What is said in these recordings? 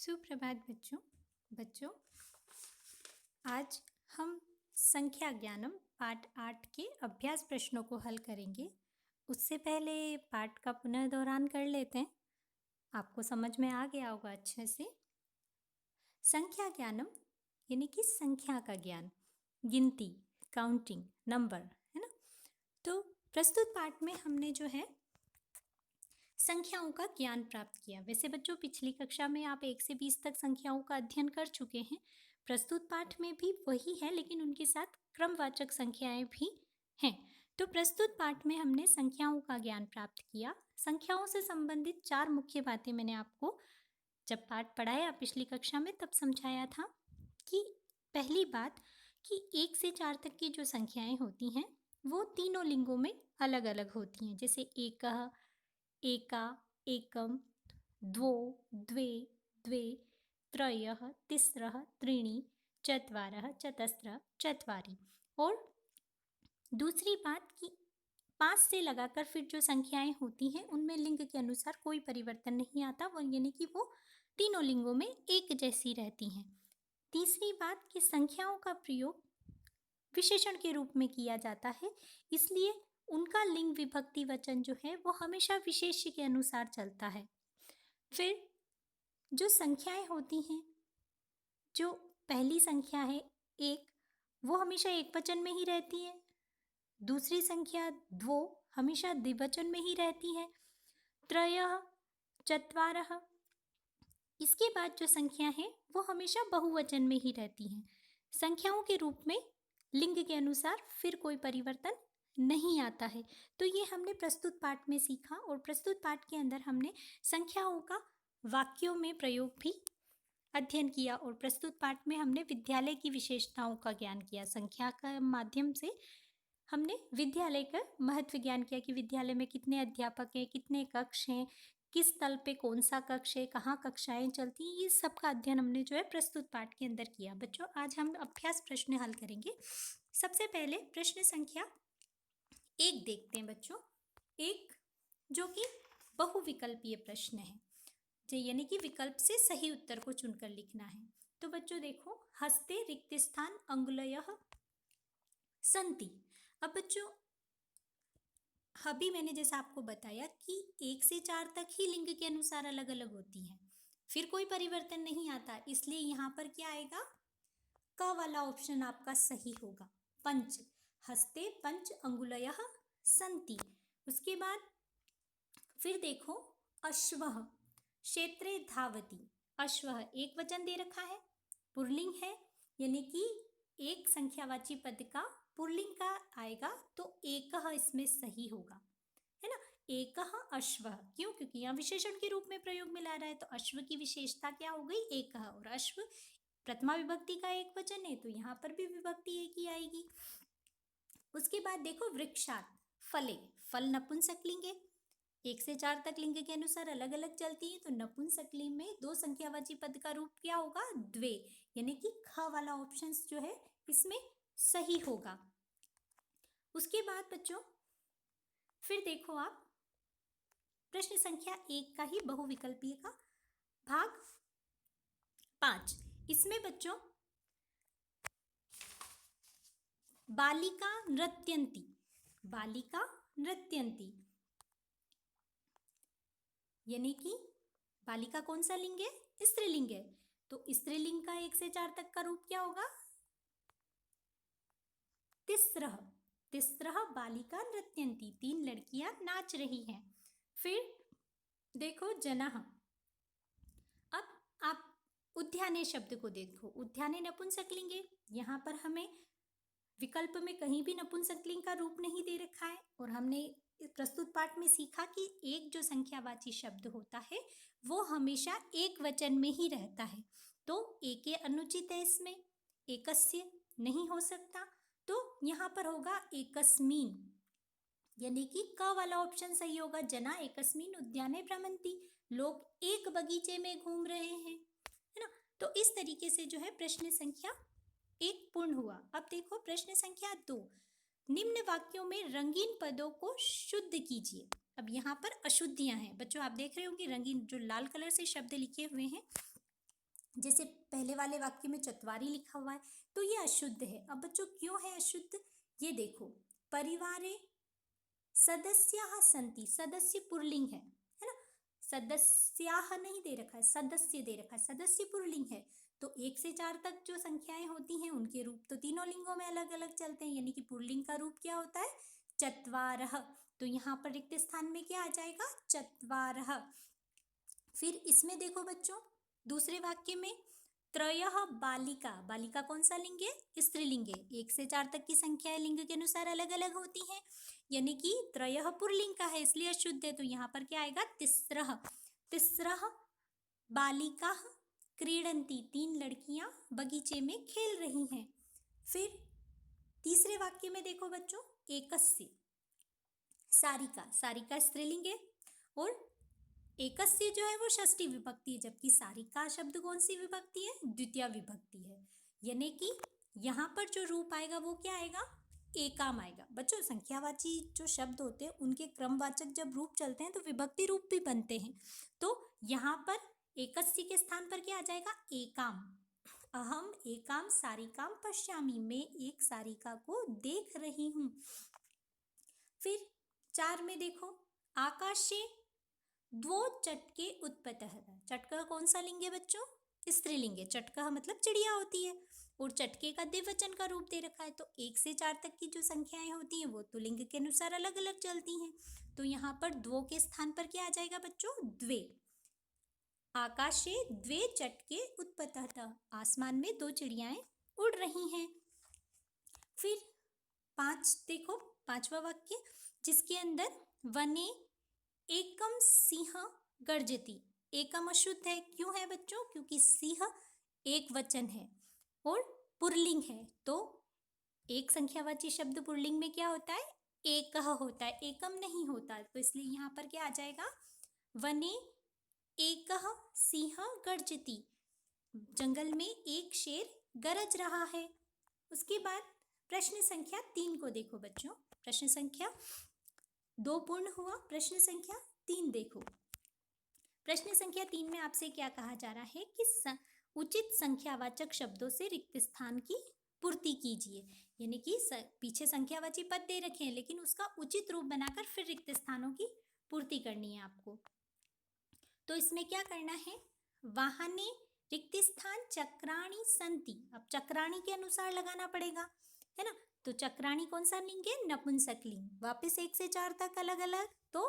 सुप्रभात बच्चों। बच्चों, आज हम संख्या ज्ञानम पाठ 8 के अभ्यास प्रश्नों को हल करेंगे। उससे पहले पाठ का पुनः दोहरान कर लेते हैं। आपको समझ में आ गया होगा अच्छे से। संख्या ज्ञानम यानी कि संख्या का ज्ञान, गिनती, काउंटिंग, नंबर, है ना। तो प्रस्तुत पाठ में हमने जो है संख्याओं का ज्ञान प्राप्त किया। वैसे बच्चों, पिछली कक्षा में आप 1 से 20 तक संख्याओं का अध्ययन कर चुके हैं। प्रस्तुत पाठ में भी वही है, लेकिन उनके साथ क्रमवाचक संख्याएं भी हैं। तो प्रस्तुत पाठ में हमने संख्याओं का ज्ञान प्राप्त किया। संख्याओं से संबंधित 4 मुख्य बातें मैंने आपको जब पाठ पढ़ाया पिछली कक्षा में तब समझाया था कि पहली बात कि 1 से 4 तक की जो संख्याएं होती हैं वो तीनों लिंगों में अलग अलग होती हैं। जैसे एकः, एका, एकम, द्वौ, द्वे, द्वे, त्रयः, तिस्रः, त्रीणि, चत्वारः, चतस्रः, चत्वारि। और दूसरी बात कि 5 से लगाकर फिर जो संख्याएं होती हैं उनमें लिंग के अनुसार कोई परिवर्तन नहीं आता, वो यानी कि वो तीनों लिंगों में एक जैसी रहती हैं। तीसरी बात कि संख्याओं का प्रयोग विशेषण के रूप में किया जाता है, इसलिए उनका लिंग विभक्ति वचन जो है वो हमेशा विशेष्य के अनुसार चलता है। फिर जो संख्याएं होती हैं, जो पहली संख्या है 1, वो हमेशा एक वचन में ही रहती है। दूसरी संख्या 2 हमेशा द्विवचन में ही रहती है। त्रयः, चत्वारः, इसके बाद जो संख्या है वो हमेशा बहुवचन में ही रहती हैं। संख्याओं के रूप में लिंग के अनुसार फिर कोई परिवर्तन नहीं आता है। तो ये हमने प्रस्तुत पाठ में सीखा, और प्रस्तुत पाठ के अंदर हमने संख्याओं का वाक्यों में प्रयोग भी अध्ययन किया, और प्रस्तुत पाठ में हमने विद्यालय की विशेषताओं का ज्ञान किया। संख्या का माध्यम से हमने विद्यालय का महत्व ज्ञान किया कि विद्यालय में कितने अध्यापक हैं, कितने कक्ष हैं, किस तल पे कौन सा कक्ष है, कहाँ कक्षाएं चलती हैं, ये सब का अध्ययन हमने जो है प्रस्तुत पाठ के अंदर किया। बच्चों, आज हम अभ्यास प्रश्न हल करेंगे। सबसे पहले प्रश्न संख्या 1 देखते हैं बच्चों। 1 जो कि बहुविकल्पीय प्रश्न है, यानी कि विकल्प से सही उत्तर को चुनकर लिखना है। तो बच्चों देखो, हस्ते रिक्त स्थान अंगुलयः सन्ति। अब बच्चों, अभी मैंने जैसा आपको बताया कि 1 से 4 तक ही लिंग के अनुसार अलग अलग होती हैं, फिर कोई परिवर्तन नहीं आता, इसलिए यहाँ पर क्या आएगा, क वाला ऑप्शन आपका सही होगा। पंच, हस्ते पंच अंगुलयः सन्ति। उसके बाद फिर देखो, अश्वः क्षेत्रे धावति। अश्वः एक वचन दे रखा है, पुल्लिंग है, यानी कि एक संख्यावाची पद का पुल्लिंग का आएगा, तो एकः इसमें सही होगा, है ना। एकः अश्वः, क्यों? क्योंकि यहाँ विशेषण के रूप में प्रयोग में ला रहा है, तो अश्व की विशेषता क्या हो गई, एकः। और अश्व प्रथमा विभक्ति का एक वचन है, तो यहाँ पर भी विभक्ति एक ही आएगी। उसके बाद देखो, वृक्षात् फले, फल नपुंसकलिंग है, 1 से 4 तक लिंग के अनुसार अलग अलग चलती है, तो नपुंसकलिंग में 2 संख्यावाची पद का रूप क्या होगा, द्वे, यानी कि ख वाला ऑप्शन जो है इसमें सही होगा। उसके बाद बच्चों फिर देखो आप, प्रश्न संख्या 1 का ही बहुविकल्पीय का भाग 5, इसमें बच्चों बालिका नृत्यन्ति, बालिका नृत्यन्ति, यानी कि बालिका कौन सा लिंग है, स्त्रीलिंग है, तो स्त्रीलिंग का 1 से 4 तक का रूप क्या होगा, तिस्रः, तिस्रः बालिका नृत्यन्ति, 3 लड़कियां नाच रही हैं। फिर देखो, जनः। अब आप उद्याने शब्द को देखो, उद्याने नपुंसकलिंग है, यहाँ पर हमें विकल्प में कहीं भी नपुंसकलिंग का रूप नहीं दे रखा है, और हमने प्रस्तुत पाठ में सीखा कि एक जो संख्यावाची शब्द होता है वो हमेशा एक वचन में ही रहता है, तो एके अनुचित है, इसमें एकस्य नहीं हो सकता, तो यहाँ पर होगा एकस्मिन, यानी कि क वाला ऑप्शन सही होगा। जना एकस्मिन उद्याने भ्रमन्ति, लोग एक बगीचे में घूम रहे हैं, है ना। तो इस तरीके से जो है प्रश्न संख्या 1 पूर्ण हुआ। अब देखो प्रश्न संख्या 2, निम्न वाक्यों में रंगीन पदों को शुद्ध कीजिए। अब यहाँ पर अशुद्धियां हैं बच्चों, आप देख रहे हो कि रंगीन जो लाल कलर से शब्द लिखे हुए हैं जैसे पहले वाले वाक्य में चत्वारी लिखा हुआ है तो ये अशुद्ध है। अब बच्चों क्यों है अशुद्ध, ये देखो, परिवारे सदस्याः सन्ति, सदस्य पुल्लिंग है ना, सदस्याः नहीं दे रखा है, सदस्य दे रखा है, सदस्य पुल्लिंग है। तो 1 से 4 तक जो संख्याएं होती हैं उनके रूप तो तीनों लिंगों में अलग अलग चलते हैं, यानी कि पुल्लिंग का रूप क्या होता है, चत्वारः। तो यहाँ पर रिक्त स्थान में क्या आ जाएगा, चत्वारः। फिर इसमें देखो बच्चों, दूसरे वाक्य में त्रयः बालिका, बालिका कौन सा लिंग है, स्त्रीलिंग है। 1 से 4 तक की संख्याएं लिंग के अनुसार अलग अलग होती हैं, यानी कि त्रयः पुल्लिंग का है इसलिए अशुद्ध है। तो यहाँ पर क्या आएगा, तिस्रः, तिस्रः बालिका क्रीडन्ति, 3 लड़कियां बगीचे में खेल रही हैं। फिर तीसरे वाक्य में देखो बच्चों, एकस्य, सारिका, सारिका स्त्रीलिंग है और एकस्य जो है वो षष्ठी विभक्ति है, जबकि सारिका शब्द कौन सी विभक्ति है, द्वितीय विभक्ति है। यानी कि यहाँ पर जो रूप आएगा वो क्या आएगा, एकाम आएगा। बच्चों संख्यावाची जो शब्द होते हैं उनके क्रमवाचक जब रूप चलते हैं तो विभक्ति रूप भी बनते हैं। तो यहाँ पर एकस्य के स्थान पर क्या आ जाएगा, एकाम। अहम एकाम सारिकाम पश्यामि, मैं एक सारिका को देख रही हूँ। फिर 4 में देखो, आकाशे द्वो चटके उत्पतः, चटका कौन सा लिंग है बच्चों, स्त्रीलिंग है। चटका मतलब चिड़िया होती है और चटके का द्विवचन का रूप दे रखा है। तो 1 से 4 तक की जो संख्याएं होती हैं वो तो लिंग के अनुसार अलग अलग चलती हैं। तो यहाँ पर द्वो के स्थान पर क्या आ जाएगा बच्चों, द्वे। आकाशे द्वे चटके उत्पतः, आसमान में 2 चिड़ियाएं उड़ रही हैं। फिर 5 देखो, 5वां वाक्य, जिसके अंदर वने एकम सिंह गर्जति, एकम अशुद्ध है, क्यों है बच्चों, क्योंकि सिंह एक वचन है और पुल्लिंग है। तो एक संख्यावाची शब्द पुल्लिंग में क्या होता है, एकह होता है, एकम नहीं होता। तो इसलिए यहाँ पर क्या आ जाएगा, वने एकह सिंह गर्जति, जंगल में एक शेर गरज रहा है। उसके बाद प्रश्न संख्या 3 को देखो बच्चों, प्रश्न संख्या 2 पूर्ण हुआ, प्रश्न संख्या 3 देखो। प्रश्न संख्या 3 में आपसे क्या कहा जा रहा है कि उचित संख्यावाचक शब्दों से रिक्त स्थान की पूर्ति कीजिए, यानी कि पीछे संख्यावाची पद दे रखे हैं लेकिन उसका उचित रूप बनाकर फिर रिक्त स्थानों की पूर्ति करनी है आपको। तो इसमें क्या करना है, वाहने रिक्त स्थान चक्राणी संति, अब चक्राणी के अनुसार लगाना पड़ेगा, है ना। तो चक्राणी कौन सा लिंग है, नपुंसक लिंग। वापस 1 से 4 तक अलग अलग, तो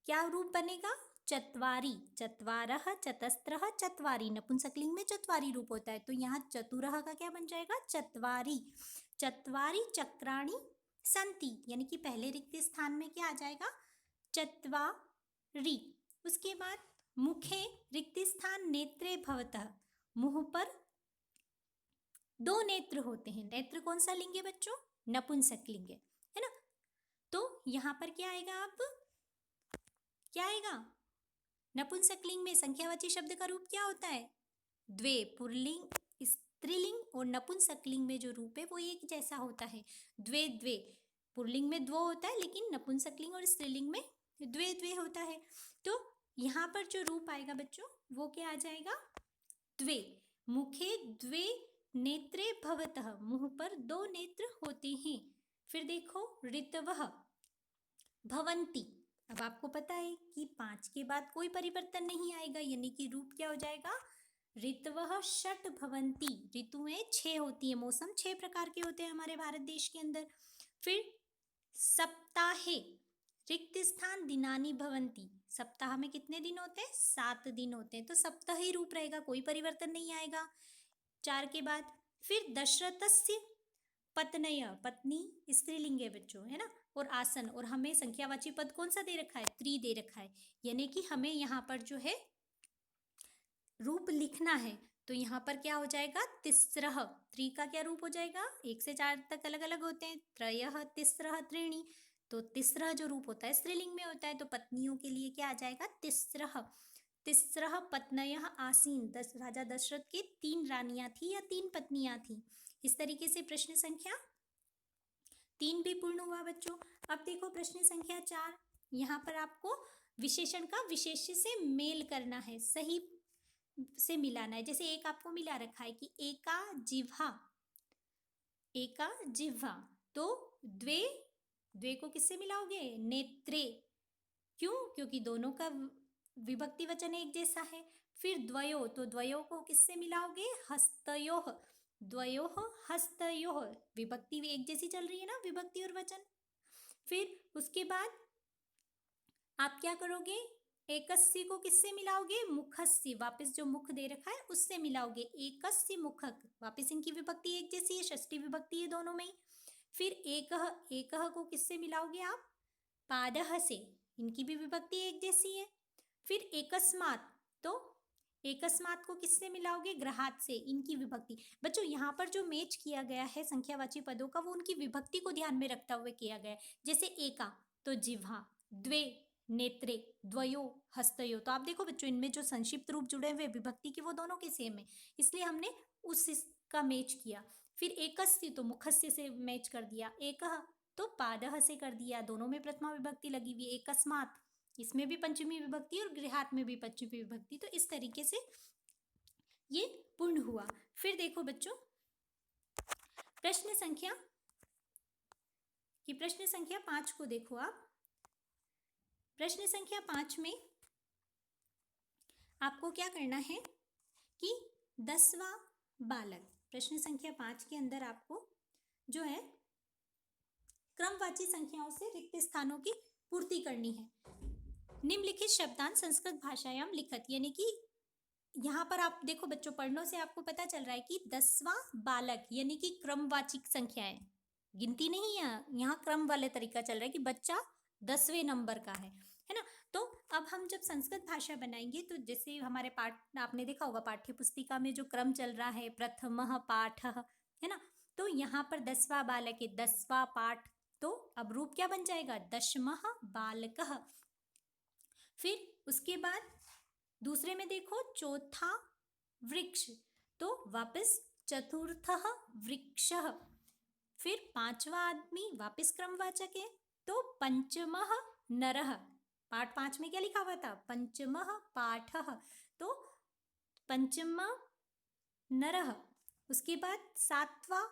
क्या रूप बनेगा, चत्वारी, चत्वारः चतस्रः चत्वारी, नपुंसक लिंग में चत्वारी रूप होता है। तो यहाँ चतुरः का क्या बन जाएगा, चत्वारी, चत्वारी चक्राणी संति, यानी कि पहले रिक्त स्थान में क्या आ जाएगा, चत्वारी। उसके बाद मुखे रिक्त स्थान नेत्रे भवतः, मुंह पर 2 नेत्र होते हैं। नेत्र कौन सा लिंग है बच्चों, नपुंसक लिंग है ना। तो यहाँ पर क्या आएगा, अब क्या आएगा, नपुंसक लिंग में संख्यावाची शब्द का रूप क्या होता है, द्वे, पुल्लिंग स्त्रीलिंग, और नपुंसक लिंग में जो रूप है वो एक जैसा होता है, द्वे द्वे। पुल्लिंग में द्वो होता है लेकिन नपुंसक लिंग और स्त्रीलिंग में द्वे द्वे होता है। तो यहाँ पर जो रूप आएगा बच्चों वो क्या आ जाएगा, द्वे, मुखे द्वे नेत्रे भवतः, मुंह पर 2 नेत्र होते हैं। फिर देखो ऋतवः भवन्ति, अब आपको पता है कि 5 के बाद कोई परिवर्तन नहीं आएगा, यानी कि रूप क्या हो जाएगा, ऋतवः षट् भवन्ति, ऋतुएं 6 होती है, मौसम 6 प्रकार के होते हैं हमारे भारत देश के अंदर। फिर सप्ताहे रिक्त स्थान दिनानि भवन्ति, सप्ताह में कितने दिन होते हैं, 7 दिन होते हैं। तो सप्ताह ही रूप रहेगा, कोई परिवर्तन नहीं आएगा 4 के बाद। फिर दशरथस्य पत्नय, पत्नी स्त्रीलिंग है बच्चों, है ना, और आसन, और हमें संख्यावाची पद कौन सा दे रखा है, 3 दे रखा है, यानी कि हमें यहाँ पर जो है रूप लिखना है। तो यहाँ पर क्या हो जाएगा, तिस्रः, 3 का क्या रूप हो जाएगा, 1 से 4 तक अलग अलग होते हैं, त्रयः तिस्रः त्रीणि। तो तिस्रः जो रूप होता है स्त्रीलिंग में होता है, तो पत्नियों के लिए क्या आ जाएगा, तिस्रः, तिस्रः पत्नयः आसीन, राजा दशरथ की 3 रानियां थी या 3 पत्नियां थी। इस तरीके से प्रश्न संख्या 3 भी पूर्ण हुआ बच्चों। अब देखो प्रश्न संख्या 4, यहाँ पर आपको विशेषण का विशेष्य से मेल करना है, सही से मिलाना है। जैसे एक आपको मिला रखा है कि एका जिह्वा, एका जिह्वा, तो द्वे, द्वे को किससे मिलाओगे? नेत्रे। क्यों? क्योंकि दोनों का विभक्ति वचन एक जैसा है। फिर द्वयो, तो द्वयो को किससे मिलाओगे? हस्तयोः, द्वयोः हस्तयोः, विभक्ति भी एक जैसी चल रही है ना, विभक्ति और वचन। फिर उसके बाद आप क्या करोगे? एकस्य को किससे मिलाओगे? मुखस्य, वापस जो मुख दे रखा है उससे मिलाओगे। एकस्य मुखक, वापस इनकी विभक्ति एक जैसी है, षष्ठी विभक्ति है दोनों में ही। फिर एकः, एकः को किससे मिलाओगे आप? पादः से, इनकी भी विभक्ति एक जैसी है। फिर एकस्मात्, तो एकस्मात् को किससे मिलाओगे? गृहात् से, इनकी विभक्ति। बच्चों यहाँ पर जो मैच किया गया है संख्यावाची पदों का, वो उनकी विभक्ति को ध्यान में रखता हुए किया गया है। जैसे एका तो जिह्वा, द्वे नेत्रे, द्वयो हस्तयो। तो आप देखो बच्चों, इनमें जो संक्षिप्त रूप जुड़े हुए विभक्ति के वो दोनों के सेम है, इसलिए हमने उसका मैच किया। फिर एकस्य तो मुखस्य से मैच कर दिया, एकः तो पादः से कर दिया, दोनों में प्रथमा विभक्ति लगी हुई। एकस्मात्, इसमें भी पंचमी विभक्ति और गृहात् में भी पंचमी विभक्ति। तो इस तरीके से ये पूर्ण हुआ। फिर देखो बच्चों, प्रश्न संख्या 5 को देखो आप। प्रश्न संख्या 5 में आपको क्या करना है कि 10वां बालक, प्रश्न संख्या 5 के अंदर आपको जो है क्रमवाची संख्याओं से रिक्त स्थानों की पूर्ति करनी है। निम्नलिखित शब्दांश संस्कृत भाषायाम लिखत, यानी कि यहाँ पर आप देखो बच्चों, पढ़ने से आपको पता चल रहा है कि 10वां बालक यानी कि क्रमवाचिक संख्या है, गिनती नहीं है यहाँ, क्रम वाले तरीका चल रहा है कि बच्चा 10वें नंबर का है ना। तो अब हम जब संस्कृत भाषा बनाएंगे तो जैसे हमारे पाठ, आपने देखा होगा पाठ्य पुस्तिका में जो क्रम चल रहा है, प्रथमः पाठः, है ना। तो यहाँ पर 10वां बालक है, 10वां पाठ, तो अब रूप क्या बन जाएगा? दशमः बालकः। फिर उसके बाद दूसरे में देखो चौथा वृक्ष, तो वापस चतुर्थः वृक्षः। फिर 5वां आदमी वापस क्रमवाचक है, तो पंचमः नरः। पाठ 5 में क्या लिखा हुआ था? पंचमः पाठः, तो पंचम नरः। उसके बाद 7वां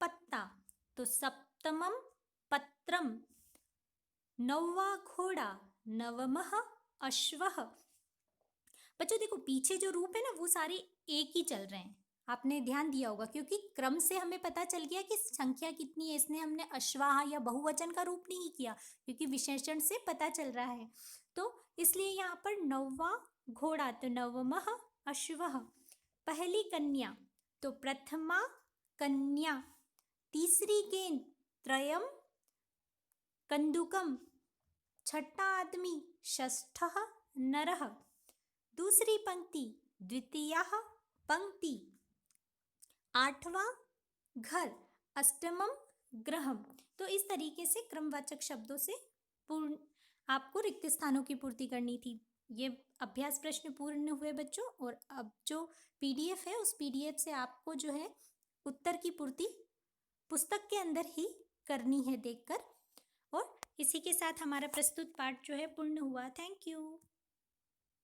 पत्ता, तो सप्तमम पत्रम। 9वां घोड़ा, नवमः अश्वः। बच्चों देखो पीछे जो रूप है ना वो सारे एक ही चल रहे हैं, आपने ध्यान दिया होगा, क्योंकि क्रम से हमें पता चल गया कि संख्या कितनी है, इसने हमने अश्वाह या बहुवचन का रूप नहीं किया, क्योंकि विशेषण से पता चल रहा है। तो इसलिए यहाँ पर 9वां घोड़ा, तो नवमः अश्वः। पहली कन्या, तो प्रथमा कन्या। तीसरी गेंद, त्रयम कंदुकम। छठा आदमी, षष्ठः नरः। दूसरी पंक्ति, द्वितीया पंक्ति। 8वां घर, अष्टमम ग्रहम। तो इस तरीके से क्रमवाचक शब्दों से पूर्ण आपको रिक्त स्थानों की पूर्ति करनी थी। ये अभ्यास प्रश्न पूर्ण हुए बच्चों, और अब जो पीडीएफ है उस पीडीएफ से आपको जो है उत्तर की पूर्ति पुस्तक के अंदर ही करनी है देखकर। और इसी के साथ हमारा प्रस्तुत पाठ जो है पूर्ण हुआ। Thank you.